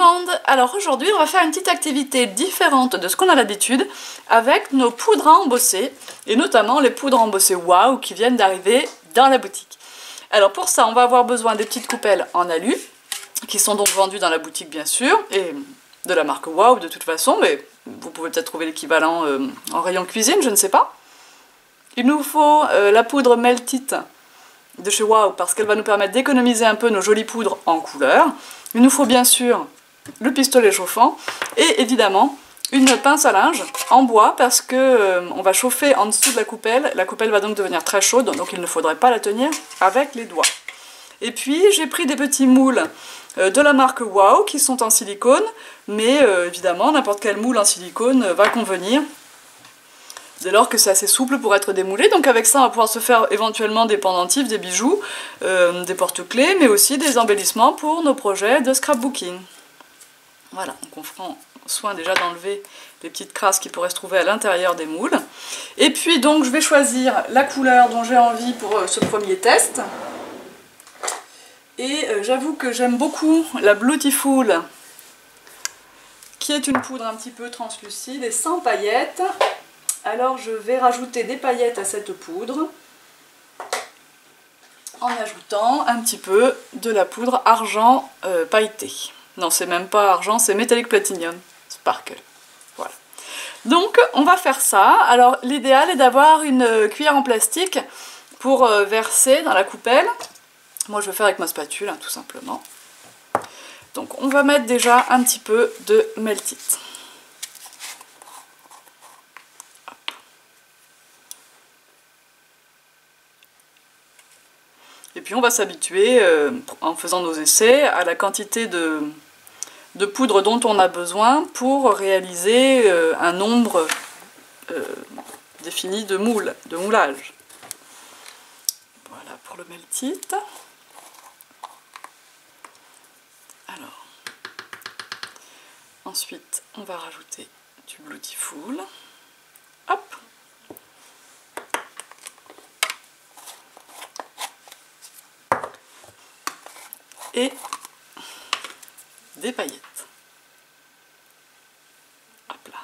monde! Alors aujourd'hui on va faire une petite activité différente de ce qu'on a l'habitude avec nos poudres à embosser et notamment les poudres à embosser Waouh qui viennent d'arriver dans la boutique. Alors pour ça on va avoir besoin des petites coupelles en alu qui sont donc vendues dans la boutique bien sûr et de la marque Waouh de toute façon, mais vous pouvez peut-être trouver l'équivalent en rayon cuisine, je ne sais pas. Il nous faut la poudre Melt It de chez Waouh parce qu'elle va nous permettre d'économiser un peu nos jolies poudres en couleur. Il nous faut bien sûr le pistolet chauffant et évidemment une pince à linge en bois parce que on va chauffer en dessous de la coupelle va donc devenir très chaude donc il ne faudrait pas la tenir avec les doigts. Et puis j'ai pris des petits moules de la marque Waouh qui sont en silicone, mais évidemment n'importe quel moule en silicone va convenir dès lors que c'est assez souple pour être démoulé. Donc avec ça on va pouvoir se faire éventuellement des pendentifs, des bijoux, des porte-clés, mais aussi des embellissements pour nos projets de scrapbooking. Voilà, donc on prend soin déjà d'enlever les petites crasses qui pourraient se trouver à l'intérieur des moules. Et puis donc je vais choisir la couleur dont j'ai envie pour ce premier test. Et j'avoue que j'aime beaucoup la Beautiful, qui est une poudre un petit peu translucide et sans paillettes. Alors je vais rajouter des paillettes à cette poudre en ajoutant un petit peu de la poudre argent pailleté. Non, c'est même pas argent, c'est métallique platinum, sparkle. Voilà. Donc on va faire ça. Alors l'idéal est d'avoir une cuillère en plastique pour verser dans la coupelle. Moi je vais faire avec ma spatule, hein, tout simplement. Donc on va mettre déjà un petit peu de Melt It. Et puis on va s'habituer, en faisant nos essais, à la quantité de poudre dont on a besoin pour réaliser un nombre défini de moulage. Voilà pour le Melt It. Alors, ensuite on va rajouter du Beautiful. Hop! Et des paillettes. Hop là.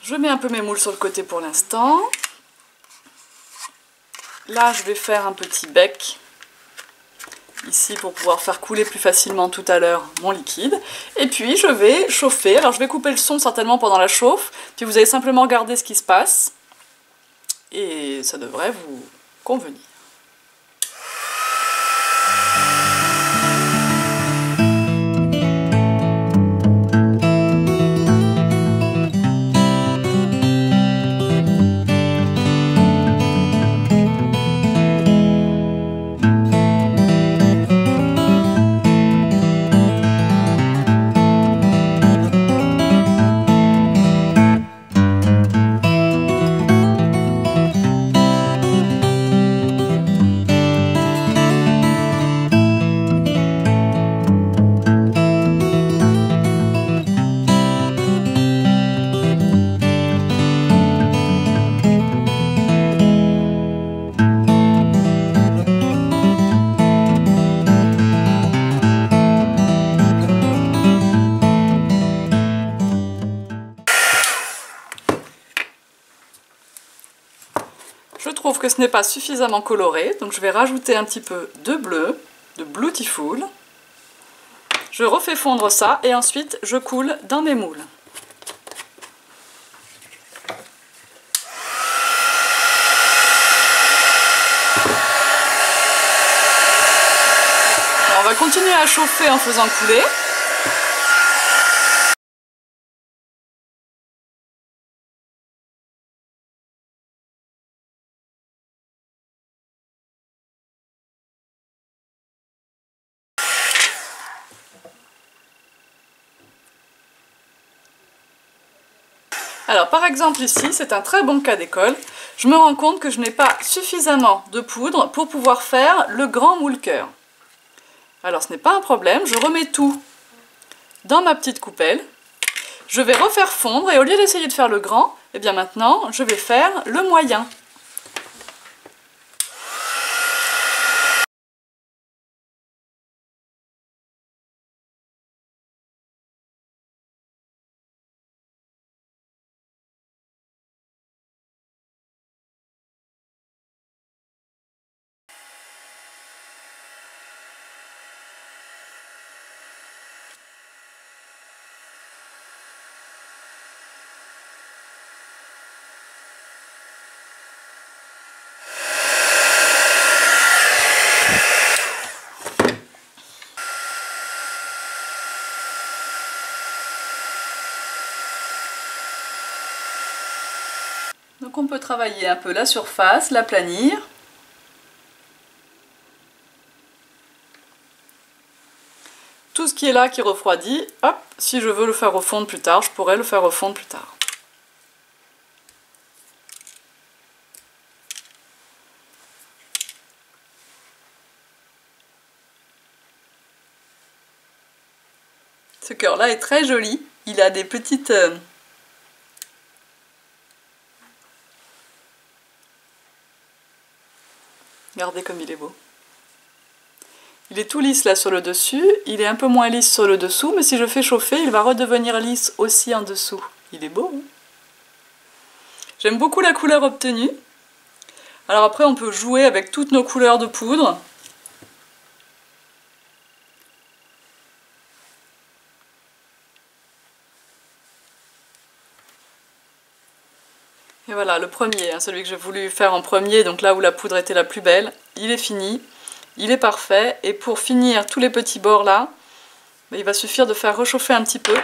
Je mets un peu mes moules sur le côté pour l'instant. Là, je vais faire un petit bec ici pour pouvoir faire couler plus facilement tout à l'heure mon liquide. Et puis je vais chauffer. Alors je vais couper le son certainement pendant la chauffe. Puis vous allez simplement regarder ce qui se passe. Et ça devrait vous convenir. Je trouve que ce n'est pas suffisamment coloré, donc je vais rajouter un petit peu de bleu, de Beautiful. Je refais fondre ça et ensuite je coule dans mes moules. Alors, on va continuer à chauffer en faisant couler. Alors par exemple ici, c'est un très bon cas d'école, je me rends compte que je n'ai pas suffisamment de poudre pour pouvoir faire le grand moule-cœur. Alors ce n'est pas un problème, je remets tout dans ma petite coupelle, je vais refaire fondre et au lieu d'essayer de faire le grand, eh bien maintenant je vais faire le moyen. travailler un peu la surface, l'aplanir. Tout ce qui est là qui refroidit, hop, si je veux le faire refondre plus tard, je pourrais le faire refondre plus tard. Ce cœur-là est très joli, il a des petites... Regardez comme il est beau. Il est tout lisse là sur le dessus, il est un peu moins lisse sur le dessous, mais si je fais chauffer, il va redevenir lisse aussi en dessous. Il est beau, hein? J'aime beaucoup la couleur obtenue. Alors après, on peut jouer avec toutes nos couleurs de poudre. Et voilà, le premier, hein, celui que j'ai voulu faire en premier, donc là où la poudre était la plus belle, il est fini. Il est parfait, et pour finir tous les petits bords là, il va suffire de faire réchauffer un petit peu.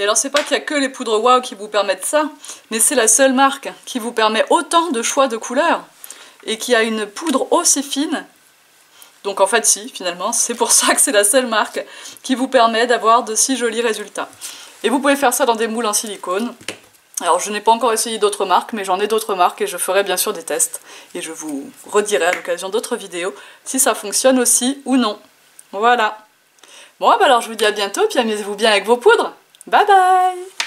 Et alors c'est pas qu'il y a que les poudres Wow qui vous permettent ça, mais c'est la seule marque qui vous permet autant de choix de couleurs et qui a une poudre aussi fine. Donc en fait si, finalement, c'est pour ça que c'est la seule marque qui vous permet d'avoir de si jolis résultats. Et vous pouvez faire ça dans des moules en silicone. Alors je n'ai pas encore essayé d'autres marques, mais j'en ai d'autres marques et je ferai bien sûr des tests. Et je vous redirai à l'occasion d'autres vidéos si ça fonctionne aussi ou non. Voilà. Bon, bah alors je vous dis à bientôt, puis amusez-vous bien avec vos poudres. Bye bye!